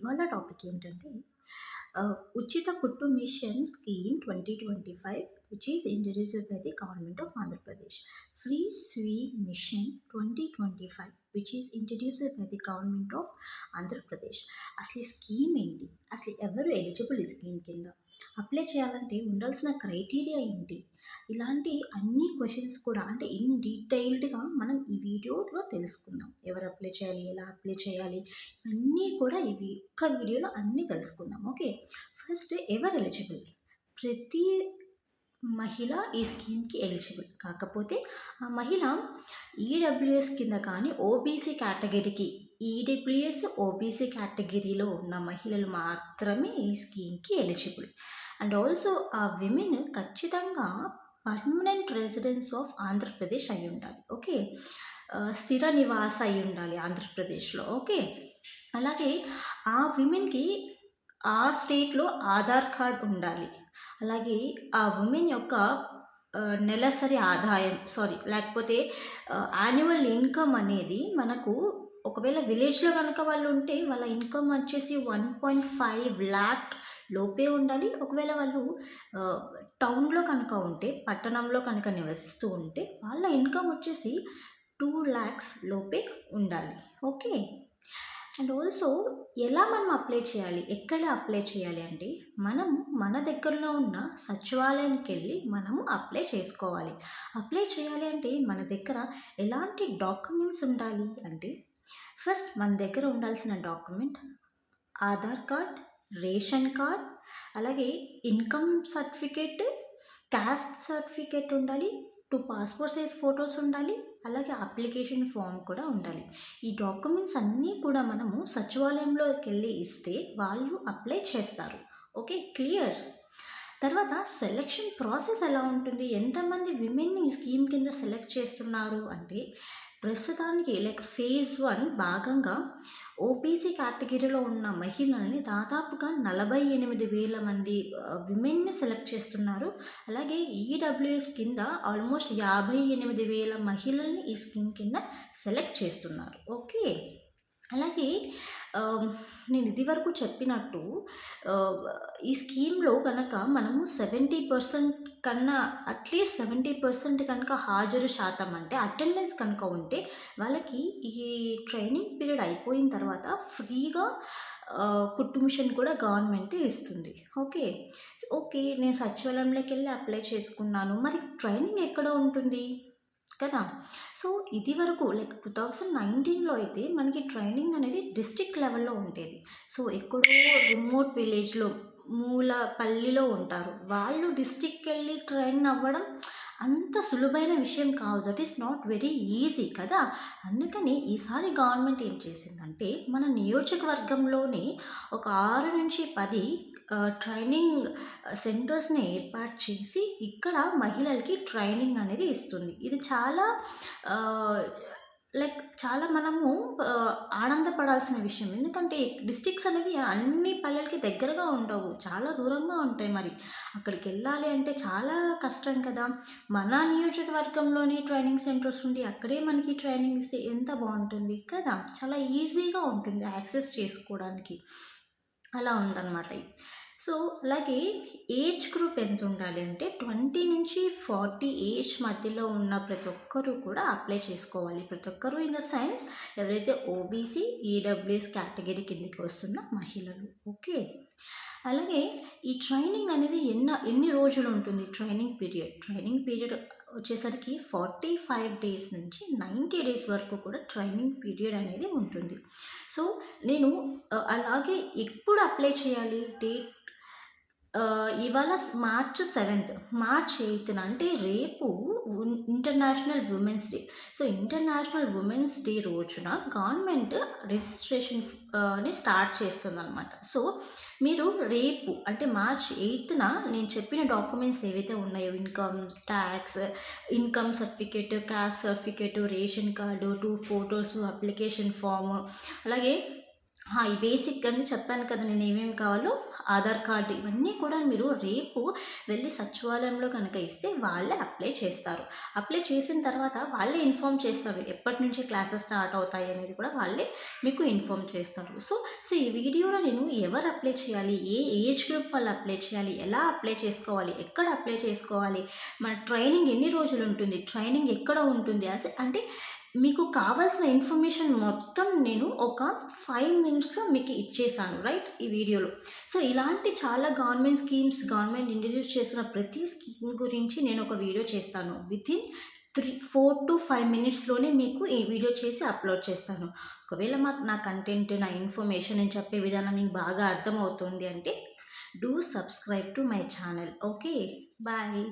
ఇవాళ టాపిక్ ఏంటంటే ఉచిత కుట్టు machine scheme 2025 which is introduced by the government of Andhra Pradesh. Free sweet machine 2025 which is introduced by the government of Andhra Pradesh. అసలు ఈ scheme ఏంటి? అసలు ఎవరు ఎలిజిబుల్ ఈ స్కీమ్ కింద? అప్లై చేయాలంటే ఉండాల్సిన క్రైటీరియా ఏంటి? ఇలాంటి అన్ని క్వశ్చన్స్ కూడా అంటే ఇన్ డీటెయిల్డ్గా మనం ఈ వీడియోలో తెలుసుకుందాం. ఎవరు అప్లై చేయాలి, ఎలా అప్లై చేయాలి, ఇవన్నీ కూడా ఇవి ఒక్క వీడియోలో అన్నీ తెలుసుకుందాం. ఓకే, ఫస్ట్ ఎవరు ఎలిజిబుల్? ప్రతి మహిళ ఈ స్కీమ్కి ఎలిజిబుల్. కాకపోతే ఆ మహిళ ఈడబ్ల్యూఎస్ కింద కానీ ఓబీసీ కేటగిరీకి ఈడబ్ల్యూఎస్ ఓబీసీ కేటగిరీలో ఉన్న మహిళలు మాత్రమే ఈ స్కీమ్కి ఎలిజిబుల్. అండ్ ఆల్సో ఆ విమెన్ ఖచ్చితంగా పర్మనెంట్ రెసిడెన్స్ ఆఫ్ ఆంధ్రప్రదేశ్ అయి ఉండాలి. ఓకే, స్థిర నివాస అయి ఉండాలి ఆంధ్రప్రదేశ్లో. ఓకే, అలాగే ఆ విమెన్కి ఆ స్టేట్లో ఆధార్ కార్డ్ ఉండాలి. అలాగే ఆ ఉమెన్ యొక్క నెలసరి ఆదాయం లేకపోతే యాన్యువల్ ఇన్కమ్ అనేది మనకు ఒకవేళ విలేజ్లో కనుక వాళ్ళు ఉంటే వాళ్ళ ఇన్కమ్ వచ్చేసి 1.5 lakh లోపే ఉండాలి. ఒకవేళ వాళ్ళు టౌన్లో కనుక ఉంటే, పట్టణంలో కనుక నివసిస్తూ ఉంటే వాళ్ళ ఇన్కమ్ వచ్చేసి 2 lakhs లోపే ఉండాలి. ఓకే, అండ్ ఆల్సో ఎలా మనం అప్లై చేయాలి, ఎక్కడ అప్లై చేయాలి అంటే మనము మన దగ్గరలో ఉన్న సచివాలయానికి వెళ్ళి మనము అప్లై చేసుకోవాలి. అప్లై చేయాలి అంటే మన దగ్గర ఎలాంటి డాక్యుమెంట్స్ ఉండాలి అంటే ఫస్ట్ మన దగ్గర ఉండాల్సిన document Aadhaar card, ration card, అలాగే ఇన్కమ్ సర్టిఫికేట్, క్యాస్ట్ సర్టిఫికేట్ ఉండాలి, 2 పాస్పోర్ట్ సైజ్ ఫొటోస్ ఉండాలి, అలాగే అప్లికేషన్ ఫామ్ కూడా ఉండాలి. ఈ డాక్యుమెంట్స్ అన్నీ కూడా మనము సచివాలయంలోకి వెళ్ళి ఇస్తే వాళ్ళు అప్లై చేస్తారు. Okay, clear. తర్వాత సెలెక్షన్ ప్రాసెస్ ఎలా ఉంటుంది, ఎంతమంది విమెన్ని ఈ స్కీమ్ కింద సెలెక్ట్ చేస్తున్నారు అంటే ప్రస్తుతానికి ఫేజ్ 1 భాగంగా ఓబీసీ కేటగిరీలో ఉన్న మహిళల్ని దాదాపుగా 48,000 మంది విమెన్ని సెలెక్ట్ చేస్తున్నారు. అలాగే ఈడబ్ల్యూఎస్ కింద ఆల్మోస్ట్ 58,000 మహిళల్ని ఈ స్కీమ్ కింద సెలెక్ట్ చేస్తున్నారు. ఓకే, అలాగే నేను ఇది వరకు చెప్పినట్టు ఈ స్కీమ్లో కనుక మనము 70% కన్నా అట్లీస్ట్ 70% కనుక హాజరు శాతం అంటే అటెండెన్స్ కనుక ఉంటే వాళ్ళకి ఈ ట్రైనింగ్ పీరియడ్ అయిపోయిన తర్వాత ఫ్రీగా కుట్టు మిషన్ కూడా గవర్నమెంట్ ఇస్తుంది. ఓకే ఓకే, నేను సచివాలయంలోకి వెళ్ళి అప్లై చేసుకున్నాను, మరి ట్రైనింగ్ ఎక్కడ ఉంటుంది కదా. సో ఇది వరకు 2019లో అయితే మనకి ట్రైనింగ్ అనేది డిస్ట్రిక్ట్ లెవెల్లో ఉండేది. సో ఎక్కడో రిమోట్ విలేజ్లో పల్లిలో ఉంటారు వాళ్ళు డిస్ట్రిక్ట్కి వెళ్ళి ట్రైన్ అవ్వడం అంత సులువైన విషయం కాదు. That is not very easy కదా. అందుకని ఈసారి గవర్నమెంట్ ఏం చేసిందంటే మన నియోజకవర్గంలోనే ఒక 6 నుంచి 10 ట్రైనింగ్ సెంటర్స్ని ఏర్పాటు చేసి ఇక్కడ మహిళలకి ట్రైనింగ్ అనేది ఇస్తుంది. ఇది చాలా చాలా మనము ఆనందపడాల్సిన విషయం. ఎందుకంటే డిస్ట్రిక్ట్స్ అనేవి అన్ని పల్లెలకి దగ్గరగా ఉండవు, చాలా దూరంగా ఉంటాయి. మరి అక్కడికి వెళ్ళాలి అంటే చాలా కష్టం కదా. మన నియోజకవర్గంలోనే ట్రైనింగ్ సెంటర్స్ ఉండి అక్కడే మనకి ట్రైనింగ్ ఇస్తే ఎంత బాగుంటుంది కదా. చాలా ఈజీగా ఉంటుంది యాక్సెస్ చేసుకోవడానికి. అలా ఉందన్నమాట. సో అలాగే ఏజ్ గ్రూప్ ఎంత ఉండాలి అంటే 20 నుంచి 40 ఏజ్ మధ్యలో ఉన్న ప్రతి ఒక్కరూ కూడా అప్లై చేసుకోవాలి. ప్రతి ఒక్కరూ ఇన్ ద సెన్స్ ఎవరైతే ఓబీసీ ఈడబ్ల్యూఎస్ కేటగిరీ కిందకి వస్తున్న మహిళలు. ఓకే, అలాగే ఈ ట్రైనింగ్ అనేది ఎన్ని రోజులు ఉంటుంది ట్రైనింగ్ పీరియడ్ వచ్చేసరికి 45 days నుంచి 90 days వరకు కూడా ట్రైనింగ్ పీరియడ్ అనేది ఉంటుంది. సో నేను అలాగే ఎప్పుడు అప్లై చేయాలి, డేట్ ఇవాళ మార్చ్ 7th, మార్చ్ 8th అంటే రేపు international women's day. So international women's day రోజున గవర్నమెంట్ రిజిస్ట్రేషన్ ని స్టార్ట్ చేస్తుంది అనమాట. సో మీరు రేపు అంటే మార్చ్ 8th నేను చెప్పిన డాక్యుమెంట్స్ ఏవైతే ఉన్నాయో income tax, income certificate, caste certificate, ration card, 2 photos, application form, అలాగే ఈ బేసిక్ అన్నీ చెప్పాను కదా నేను ఏమేమి కావాలో. ఆధార్ కార్డు ఇవన్నీ కూడా మీరు రేపు వెళ్ళి సచివాలయంలో కనుక ఇస్తే వాళ్ళే అప్లై చేస్తారు. అప్లై చేసిన తర్వాత వాళ్ళే ఇన్ఫార్మ్ చేస్తారు. ఎప్పటి నుంచి క్లాసెస్ స్టార్ట్ అవుతాయి అనేది కూడా వాళ్ళే మీకు ఇన్ఫార్మ్ చేస్తారు. సో ఈ వీడియోలో నేను ఎవరు అప్లై చేయాలి, ఏ ఏజ్ గ్రూప్ వాళ్ళు అప్లై చేయాలి, ఎలా అప్లై చేసుకోవాలి, ఎక్కడ అప్లై చేసుకోవాలి, మన ట్రైనింగ్ ఎన్ని రోజులు ఉంటుంది, ట్రైనింగ్ ఎక్కడ ఉంటుంది, అంటే మీకు కావాల్సిన ఇన్ఫర్మేషన్ మొత్తం నేను ఒక 5 మినిట్స్లో మీకు ఇచ్చేసాను రైట్ ఈ వీడియోలో. సో ఇలాంటి చాలా గవర్నమెంట్ ఇంట్రడ్యూస్ చేసిన ప్రతి స్కీమ్ గురించి నేను ఒక వీడియో చేస్తాను. వితిన్ 4 to 5 మినిట్స్లోనే మీకు ఈ వీడియో చేసి అప్లోడ్ చేస్తాను. ఒకవేళ నా కంటెంట్, నా ఇన్ఫర్మేషన్, నేను చెప్పే విధానం మీకు బాగా అర్థమవుతుంది అంటే do subscribe to my channel. Okay, bye.